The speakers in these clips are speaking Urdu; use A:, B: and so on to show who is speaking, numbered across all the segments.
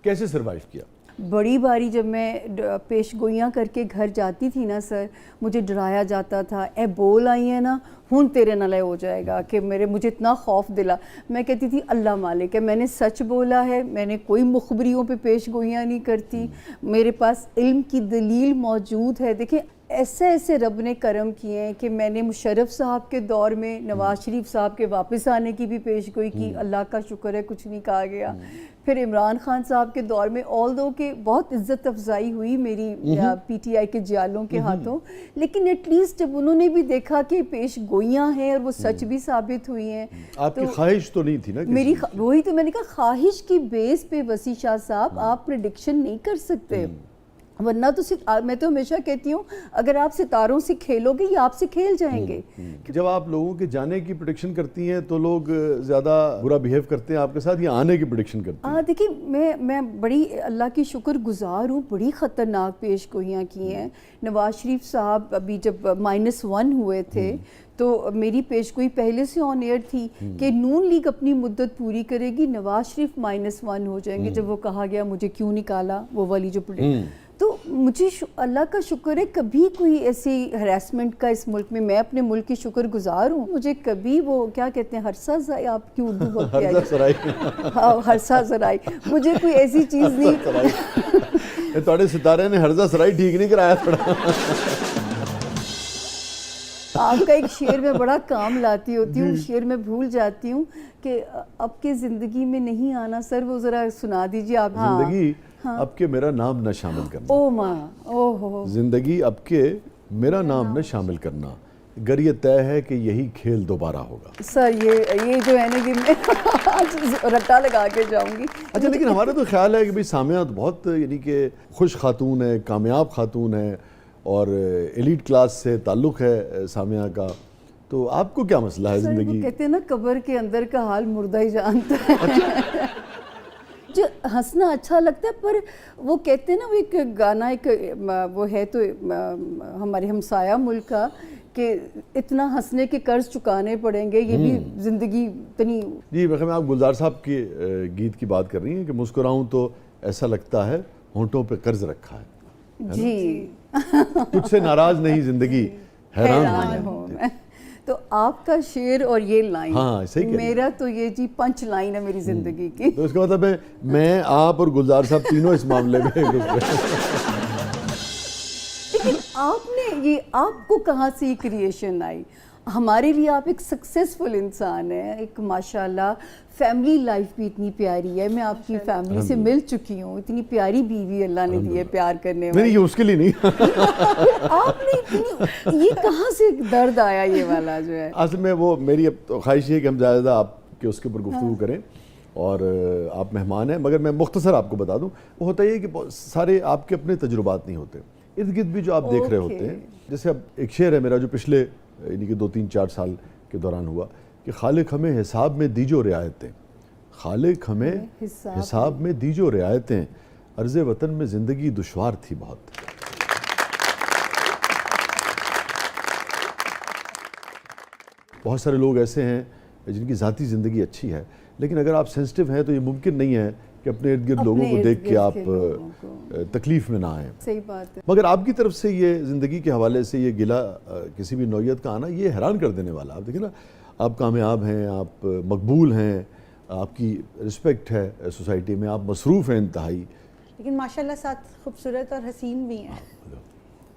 A: کیسے سروائیو کیا؟
B: بڑی باری جب میں پیش گوئیاں کر کے گھر جاتی تھی نا سر، مجھے ڈرایا جاتا تھا، اے بول آئی ہے نا ہن تیرے نالے ہو جائے گا، کہ مجھے اتنا خوف دلا. میں کہتی تھی اللہ مالک ہے، میں نے سچ بولا ہے، میں نے کوئی مخبریوں پہ پیش گوئیاں نہیں کرتی، میرے پاس علم کی دلیل موجود ہے. دیکھیں ایسے رب نے کرم کیے ہیں کہ میں نے مشرف صاحب کے دور میں نواز شریف صاحب کے واپس آنے کی بھی پیش گوئی کی، اللہ کا شکر ہے کچھ نہیں کہا گیا. پھر عمران خان صاحب کے دور میں آل دو کہ بہت عزت افزائی ہوئی میری پی ٹی آئی کے جیالوں کے ہاتھوں، لیکن ایٹ لیسٹ جب انہوں نے بھی دیکھا کہ پیش گوئیاں ہیں اور وہ سچ بھی ثابت ہوئی ہیں.
A: آپ کی خواہش تو نہیں تھی نا
B: میری وہی تو میں نے کہا خواہش کی بیس پہ وسیع شاہ صاحب آپ پریڈکشن نہیں کر سکتے، ورنہ تو میں تو ہمیشہ کہتی ہوں اگر آپ ستاروں سے کھیلو گے یہ آپ سے کھیل جائیں گے.
A: جب آپ لوگوں کے جانے کی پریڈکشن کرتی ہیں تو لوگ زیادہ برا بیہیو کرتے ہیں آپ کے ساتھ، یا آنے کی پریڈکشن کرتے ہیں؟
B: دیکھیں میں بڑی اللہ کی شکر گزار ہوں، بڑی خطرناک پیش گوئیاں کی ہیں. نواز شریف صاحب ابھی جب -1 ہوئے تھے تو میری پیش گوئی پہلے سے آن ایئر تھی کہ نون لیگ اپنی مدت پوری کرے گی، نواز شریف -1 ہو جائیں گے. جب وہ کہا گیا مجھے کیوں نکالا، وہ والی جو تو مجھے اللہ کا شکر ہے کبھی کوئی ایسی ہراسمنٹ کا اس ملک میں اپنے ملک کی شکر گزار ہوں. مجھے کبھی وہ کیا کہتے ہیں ہرسہ آپ کی اردو بہت پیاری، ہاں ہرسہ زرائی، مجھے کوئی ایسی چیز نہیں.
A: تھوڑے ستارے نے ہرزہ سرائی ٹھیک نہیں کرایا تھوڑا.
B: آپ کا ایک شعر میں بڑا کام لاتی ہوتی ہوں، شعر میں بھول جاتی ہوں کہ اب کے زندگی میں نہیں آنا. سر وہ ذرا سنا دیجیے آپ.
A: زندگی اب کے میرا نام نہ شامل کرنا،
B: او ماں
A: زندگی اب کے میرا نام نہ شامل کرنا، گر یہ طے ہے کہ یہی کھیل دوبارہ ہوگا.
B: سر یہ جو ہے نا کہ میں رٹا لگا کے جاؤں گی.
A: اچھا لیکن ہمارا تو خیال ہے کہ سامیہ بہت یعنی کہ خوش خاتون ہے، کامیاب خاتون ہے، اور ایلیٹ کلاس سے تعلق ہے سامیہ کا، تو آپ کو کیا مسئلہ ہے زندگی؟
B: وہ کہتے ہیں نا قبر کے اندر کا حال مردہ ہی جانتا ہے. جو ہنسنا اچھا لگتا ہے، پر وہ کہتے ہیں نا وہ ایک گانا ایک وہ ہے تو ہمارے ہمسایہ ملک کا کہ اتنا ہنسنے کے قرض چکانے پڑیں گے، یہ بھی زندگی اتنی.
A: جی میں آپ گلزار صاحب کی گیت کی بات کر رہی ہیں کہ مسکراؤں تو ایسا لگتا ہے ہونٹوں پہ قرض رکھا ہے.
B: جی
A: تجھ سے ناراض نہیں زندگی، حیران ہوں میں.
B: تو آپ کا شعر اور یہ لائن،
A: ہاں صحیح، میرا
B: تو یہ جی پنچ لائن ہے میری زندگی کی.
A: تو اس کا مطلب ہے میں آپ اور گلزار صاحب تینوں اس معاملے میں
B: لیکن آپ نے یہ آپ کو کہاں سے یہ کریشن آئی؟ ہمارے لیے آپ ایک سکسیسفل انسان ہیں، ایک ماشاءاللہ فیملی لائف بھی اتنی پیاری ہے. میں آپ کی فیملی سے مل چکی ہوں، اتنی پیاری بیوی اللہ نے دی ہے پیار کرنے والی.
A: نہیں اس کے لیے نہیں،
B: آپ نے یہ کہاں سے درد آیا یہ والا جو ہے؟
A: اصل میں وہ میری اب خواہش ہے کہ ہم زیادہ آپ کے اس کے اوپر گفتگو کریں، اور آپ مہمان ہیں، مگر میں مختصر آپ کو بتا دوں. وہ ہوتا یہ کہ سارے آپ کے اپنے تجربات نہیں ہوتے، ارد گرد بھی جو آپ دیکھ رہے ہوتے ہیں. جیسے اب ایک شعر ہے میرا جو پچھلے یعنی کہ 2-3-4 سال کے دوران ہوا کہ خالق ہمیں حساب میں دیجو رعایتیں، خالق ہمیں حساب میں دیجو رعایتیں، عرض وطن میں زندگی دشوار تھی بہت. بہت سارے لوگ ایسے ہیں جن کی ذاتی زندگی اچھی ہے، لیکن اگر آپ سینسٹیو ہیں تو یہ ممکن نہیں ہے کہ اپنے ارد گرد لوگوں کو دیکھ کے آپ تکلیف میں نہ آئیں.
B: صحیح بات ہے.
A: مگر آپ کی طرف سے یہ زندگی کے حوالے سے یہ گلہ کسی بھی نوعیت کا آنا یہ حیران کر دینے والا. آپ دیکھیں نا، آپ کامیاب ہیں، آپ مقبول ہیں، آپ کی رسپیکٹ ہے سوسائٹی میں، آپ مصروف ہیں انتہائی،
C: لیکن ماشاءاللہ ساتھ خوبصورت اور حسین بھی ہیں.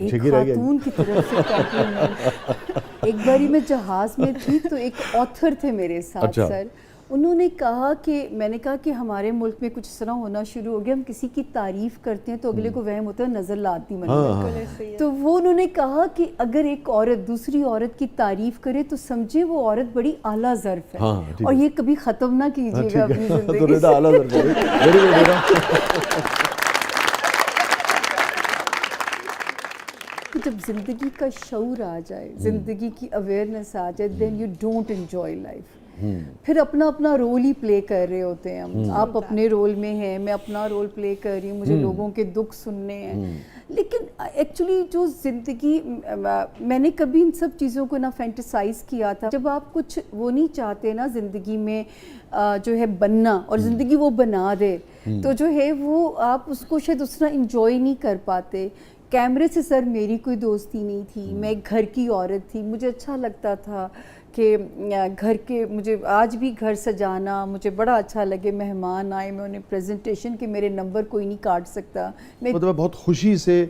B: ایک خاتون کی طرف سے کمپلیمنٹ. ایک باری میں جہاز میں تھی تو ایک آتھر تھے میرے ساتھ سر، انہوں نے کہا کہ میں نے کہا کہ ہمارے ملک میں کچھ اس طرح ہونا شروع ہو گیا، ہم کسی کی تعریف کرتے ہیں تو اگلے کو وہم ہوتا ہے نظر لاتی من میں. تو وہ انہوں نے کہا کہ اگر ایک عورت دوسری عورت کی تعریف کرے تو سمجھے وہ عورت بڑی اعلیٰ ظرف ہے، اور یہ کبھی ختم نہ کیجیے گا اپنی زندگی سے. جب زندگی کا شعور آ جائے، زندگی کی اویئرنیس آ جائے، then you don't enjoy life. پھر اپنا اپنا رول ہی پلے کر رہے ہوتے ہیں ہم. آپ اپنے رول میں ہیں, میں اپنا رول پلے کر رہی ہوں, مجھے لوگوں کے دکھ سننے ہیں. لیکن ایکچولی جو زندگی, میں نے کبھی ان سب چیزوں کو نہ فینٹیسائز کیا تھا. جب آپ کچھ وہ نہیں چاہتے نا زندگی میں جو ہے بننا, اور زندگی وہ بنا دے, تو جو ہے وہ آپ اس کو شاید اس طرح انجوائے نہیں کر پاتے. کیمرے سے سر میری کوئی دوستی نہیں تھی, میں ایک گھر کی عورت تھی. مجھے اچھا لگتا تھا کہ گھر کے, مجھے آج بھی گھر سجانا مجھے بڑا اچھا لگے. مہمان آئے, میں انہیں پریزنٹیشن کے میرے نمبر کوئی نہیں کاٹ سکتا.
A: مطلب بہت خوشی سے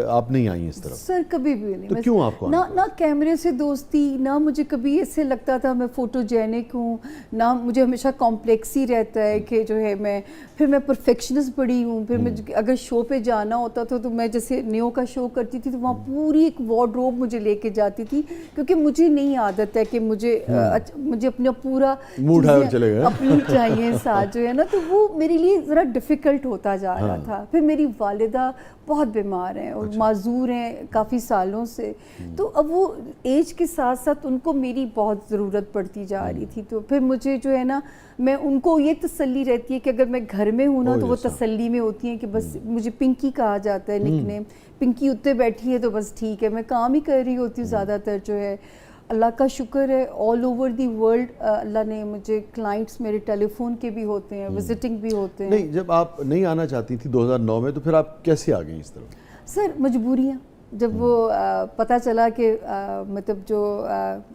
A: آپ نہیں آئیں اس طرف؟
B: سر کبھی بھی نہیں.
A: تو کیوں آپ کو
B: نہ کیمرے سے دوستی, نہ مجھے کبھی ایسے لگتا تھا میں فوٹوجینک ہوں, نہ مجھے ہمیشہ کمپلیکس ہی رہتا ہے کہ جو ہے میں پرفیکشنسٹ بڑی ہوں. پھر میں اگر شو پہ جانا ہوتا تھا تو میں جیسے نیو کا شو کرتی تھی تو وہاں پوری ایک وارڈروب مجھے لے کے جاتی تھی, کیونکہ مجھے نہیں عادت ہے کہ مجھے اپنا پورا اپنی چاہیے ساتھ جو ہے نا, تو وہ میرے لیے ذرا ڈیفیکلٹ ہوتا جا رہا تھا. پھر میری والدہ بہت بیمار ہیں اور معذور ہیں کافی سالوں سے, تو اب وہ ایج کے ساتھ ساتھ ان کو میری بہت ضرورت پڑتی جا رہی تھی. تو پھر مجھے جو ہے نا, میں ان کو یہ تسلی رہتی ہے کہ اگر میں گھر میں ہوں نا تو وہ تسلی میں ہوتی ہیں کہ بس مجھے پنکی کہا جاتا ہے نک نیم, پنکی اتنے بیٹھی ہے تو بس ٹھیک ہے. میں کام ہی کر رہی ہوتی ہوں زیادہ تر جو ہے, اللہ کا شکر ہے آل اوور دی ورلڈ اللہ نے مجھے کلائنٹس میرے ٹیلی فون کے بھی ہوتے ہیں, وزٹنگ بھی ہوتے ہیں.
A: نہیں, جب آپ نہیں آنا چاہتی تھی 2009 میں, تو پھر آپ کیسے آ گئیں اس طرف؟
B: سر مجبوریاں. جب وہ پتہ چلا کہ مطلب جو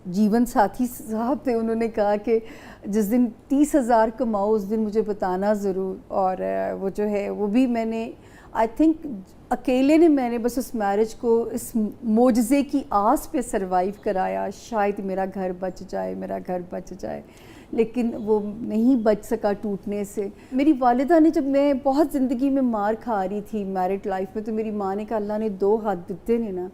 B: جیون ساتھی صاحب تھے انہوں نے کہا کہ جس دن 30,000 کماؤ اس دن مجھے بتانا ضرور, اور وہ جو ہے وہ بھی میں نے آئی تھنک اکیلے نے میں نے بس اس میرج کو اس معجزے کی آس پہ سروائیو کرایا. شاید میرا گھر بچ جائے, میرا گھر بچ جائے, لیکن وہ نہیں بچ سکا ٹوٹنے سے. میری والدہ نے, جب میں بہت زندگی میں مار کھا رہی تھی میرڈ لائف میں, تو میری ماں نے کہا اللہ نے 2 ہاتھ دیتے نے نا,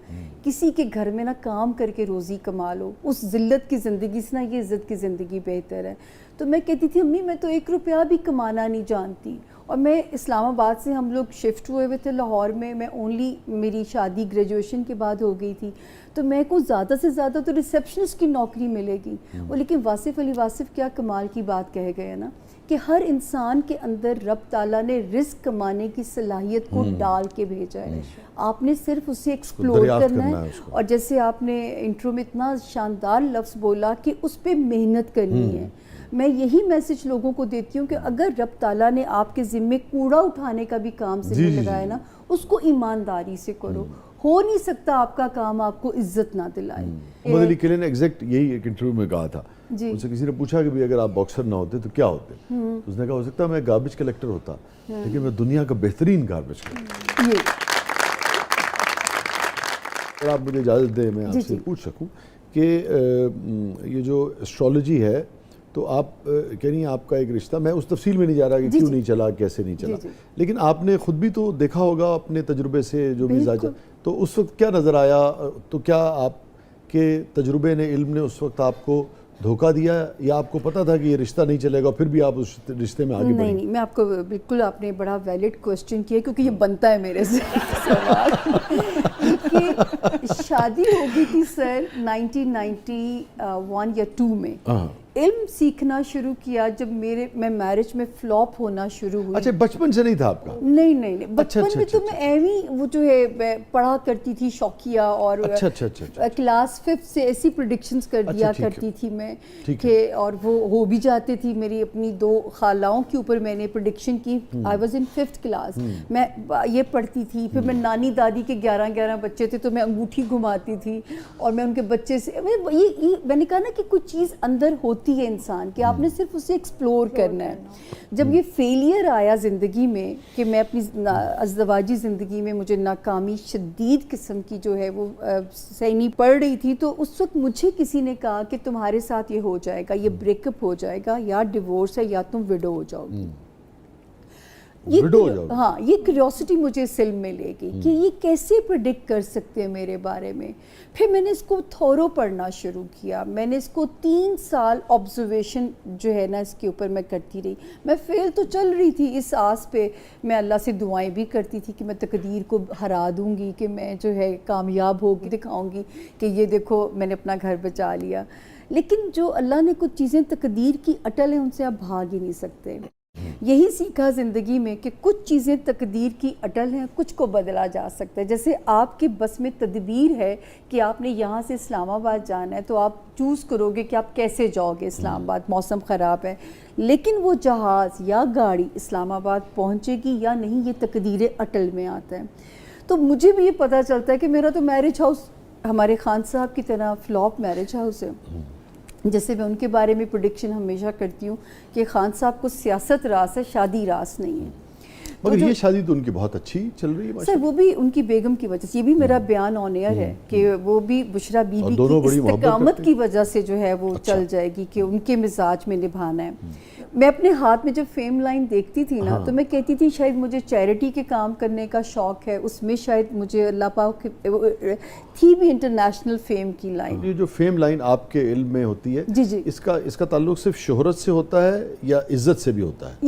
B: کسی کے گھر میں نا کام کر کے روزی کما لو, اس ذلت کی زندگی سے نا یہ عزت کی زندگی بہتر ہے. تو میں کہتی تھی امی میں تو 1 روپیہ بھی کمانا نہیں جانتی. اور میں اسلام آباد سے ہم لوگ شفٹ ہوئے ہوئے تھے لاہور میں, میں اونلی میری شادی گریجویشن کے بعد ہو گئی تھی, تو میں کو زیادہ سے زیادہ تو ریسیپشنسٹ کی نوکری ملے گی. اور لیکن واصف علی واصف کیا کمال کی بات کہہ گئے نا کہ ہر انسان کے اندر رب تعالیٰ نے رزق کمانے کی صلاحیت کو ڈال کے بھیجا ہے, آپ نے صرف اسے ایکسپلور کرنا ہے. اور جیسے آپ نے انٹرو میں اتنا شاندار لفظ بولا کہ اس پہ محنت کرنی ہے, میں یہی میسج لوگوں کو دیتی ہوں کہ اگر رب تعالیٰ نے آپ کے ذمے کوڑا اٹھانے کا بھی کام ذمہ لگایا نا, اس کو ایمانداری سے کرو. ہو نہیں سکتا آپ کا کام آپ کو عزت نہ دلائے.
A: محمد علی کلے نے ایگزیکٹ یہی ایک انٹرویو میں کہا تھا, ان سے کسی نے پوچھا کہ اگر آپ باکسر نہ ہوتے تو کیا ہوتے, اس نے کہا ہو سکتا میں گاربیج کلیکٹر ہوتا, لیکن میں دنیا کا بہترین گاربیج کلیکٹر. اگر آپ مجھے اجازت دیں میں آپ سے پوچھ سکوں کہ یہ جو اسٹرالوجی ہے, تو آپ کہہ رہی ہیں آپ کا ایک رشتہ, میں اس تفصیل میں نہیں جا رہا کہ کیوں نہیں چلا, کیسے نہیں چلا, لیکن آپ نے خود بھی تو دیکھا ہوگا اپنے تجربے سے جو بھی زاجہ, تو اس وقت کیا نظر آیا؟ تو کیا آپ کے تجربے نے, علم نے اس وقت آپ کو دھوکہ دیا, یا آپ کو پتہ تھا کہ یہ رشتہ نہیں چلے گا پھر بھی آپ اس رشتے میں آگے بڑھیں؟
B: نہیں, میں آپ کو بالکل, آپ نے بڑا ویلڈ کوسچن کیا کیونکہ یہ بنتا ہے میرے سے سوال. کہ شادی ہو گئی تھی سر 1991 یا 2 میں, علم سیکھنا شروع کیا جب میں میرج میں فلاپ ہونا شروع ہوئی.
A: اچھا, بچپن سے نہیں تھا آپ کا؟
B: نہیں, بچپن میں تو میں ایویں وہ جو ہے پڑھا کرتی تھی شوقیہ, اور کلاس 5 سے ایسی پریڈکشنز کر دیا کرتی تھی میں کہ, اور وہ ہو بھی جاتے تھی. میری اپنی 2 خالاؤں کے اوپر میں نے پریڈکشن کی. I was in 5th class, میں یہ پڑھتی تھی. پھر میں نانی دادی کے 11 بچے تھے تو میں انگوٹھی گھماتی تھی, اور میں ان کے بچے سے, میں نے کہا نا کہ کچھ چیز اندر ہوتی ہے انسان کہ آپ نے صرف اسے ایکسپلور کرنا ہے. جب یہ فیلئر آیا زندگی میں کہ میں اپنی ازدواجی زندگی میں مجھے ناکامی شدید قسم کی جو ہے وہ سہنی پڑ رہی تھی, تو اس وقت مجھے کسی نے کہا کہ تمہارے ساتھ یہ ہو جائے گا, یہ بریک اپ ہو جائے گا, یا ڈیورس ہے, یا تم وڈو ہو جاؤ گی. ہاں, یہ کیوریوسٹی مجھے اس علم میں لے گئی کہ یہ کیسے پریڈکٹ کر سکتے ہیں میرے بارے میں. پھر میں نے اس کو تھورو پڑھنا شروع کیا. میں نے اس کو 3 سال آبزرویشن جو ہے نا اس کے اوپر میں کرتی رہی. میں فیل تو چل رہی تھی اس آس پہ, میں اللہ سے دعائیں بھی کرتی تھی کہ میں تقدیر کو ہرا دوں گی, کہ میں جو ہے کامیاب ہو کے دکھاؤں گی کہ یہ دیکھو میں نے اپنا گھر بچا لیا. لیکن جو اللہ نے کچھ چیزیں تقدیر کی اٹل ہیں ان سے آپ بھاگ ہی نہیں سکتے. یہی سیکھا زندگی میں کہ کچھ چیزیں تقدیر کی اٹل ہیں, کچھ کو بدلا جا سکتا ہے. جیسے آپ کے بس میں تدبیر ہے کہ آپ نے یہاں سے اسلام آباد جانا ہے, تو آپ چوز کرو گے کہ آپ کیسے جاؤ گے اسلام آباد, موسم خراب ہے, لیکن وہ جہاز یا گاڑی اسلام آباد پہنچے گی یا نہیں یہ تقدیر اٹل میں آتا ہے. تو مجھے بھی یہ پتہ چلتا ہے کہ میرا تو میرج ہاؤس ہمارے خان صاحب کی طرح فلاپ میرج ہاؤس ہے. جیسے میں ان کے بارے میں پریڈکشن ہمیشہ کرتی ہوں کہ خان صاحب کو سیاست راس ہے, شادی راس نہیں ہے.
A: مگر یہ شادی تو ان کی بہت اچھی چل رہی ہے
B: سر, وہ بھی ان کی بیگم کی وجہ سے, یہ بھی میرا بیان آن ایئر ہے کہ وہ بھی بشرا بی بی کی استقامت کی وجہ سے جو ہے وہ چل جائے گی کہ ان کے مزاج میں نبھانا ہے. میں اپنے ہاتھ میں جب فیم لائن دیکھتی تھی نا تو میں کہتی تھی شاید مجھے چیریٹی کے کام کرنے کا شوق ہے, اس میں شاید مجھے اللہ پاک تھی بھی انٹرنیشنل فیم کی لائن.
A: یہ جو فیم لائن آپ کے علم میں ہوتی ہے,
B: جی جی,
A: اس کا تعلق صرف شہرت سے ہوتا ہے یا عزت سے بھی ہوتا ہے؟